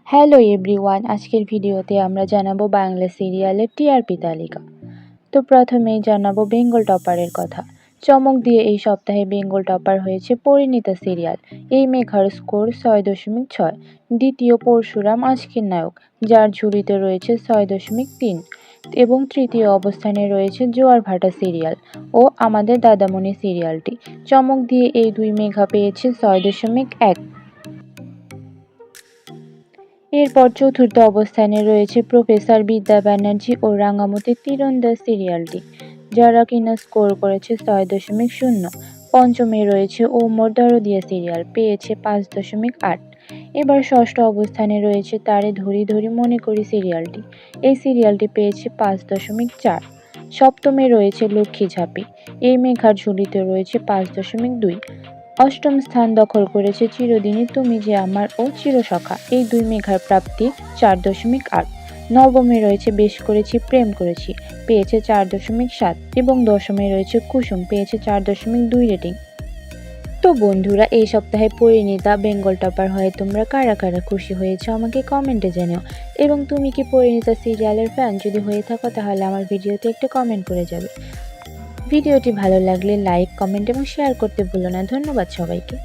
Hello everyone, আজকের ভিডিওতে আমরা জানাবো বাংলা সিরিয়ালের টিআরপি তালিকা। তো প্রথমেই জানাবো বেঙ্গল টপারের কথা। চমক দিয়ে এই সপ্তাহে বেঙ্গল টপার হয়েছে পরিণীতা সিরিয়াল। এই মেঘার স্কোর 6.6। দ্বিতীয় পরশুরাম আজকের নায়ক, যার ঝুলিতে রয়েছে 6.3 এবং তৃতীয় অবস্থানে রয়েছে জোয়ার ভাটা সিরিয়াল ও আমাদের দাদামণি সিরিয়ালটি। চমক দিয়ে এই দুই মেঘা পেয়েছে 6.1। এরপর চতুর্থ অবস্থানে রয়েছে প্রফেসর বিদ্যা ব্যানার্জি ও রাঙামতি তীরন্দাজ সিরিয়ালটি, যারা কিনা স্কোর করেছে 6.0। পঞ্চমে রয়েছে ওমর দরদিয়া সিরিয়াল, পেয়েছে 5.8। এবার ষষ্ঠ অবস্থানে রয়েছে তারে ধরি ধরি মনে করি সিরিয়ালটি। এই সিরিয়ালটি পেয়েছে 5.4। সপ্তমে রয়েছে লক্ষ্মী ঝাঁপি। এই মেঘার ঝুলিতে রয়েছে 5.2। অষ্টম স্থান দখল করেছে চিরদিনই তুমি যে আমার ও চিরসখা। এই দুই মেঘার প্রাপ্তি 4.8। নবমে রয়েছে বেশ করেছি প্রেম করেছি, পেয়েছে 4.7 এবং দশমে রয়েছে কুসুম, পেয়েছে 4.2 রেটিং। তো বন্ধুরা, এই সপ্তাহে পরিণীতা বেঙ্গল টপার হয়ে তোমরা কারা কারা খুশি হয়েছে আমাকে কমেন্টে জানিও। এবং তুমি কি পরিণীতা সিরিয়ালের ফ্যান যদি হয়ে থাকো তাহলে আমার ভিডিওতে একটা কমেন্ট করে যাবে। ভিডিওটি ভালো লাগলে লাইক, কমেন্ট এবং শেয়ার করতে ভুলো না। ধন্যবাদ সবাইকে।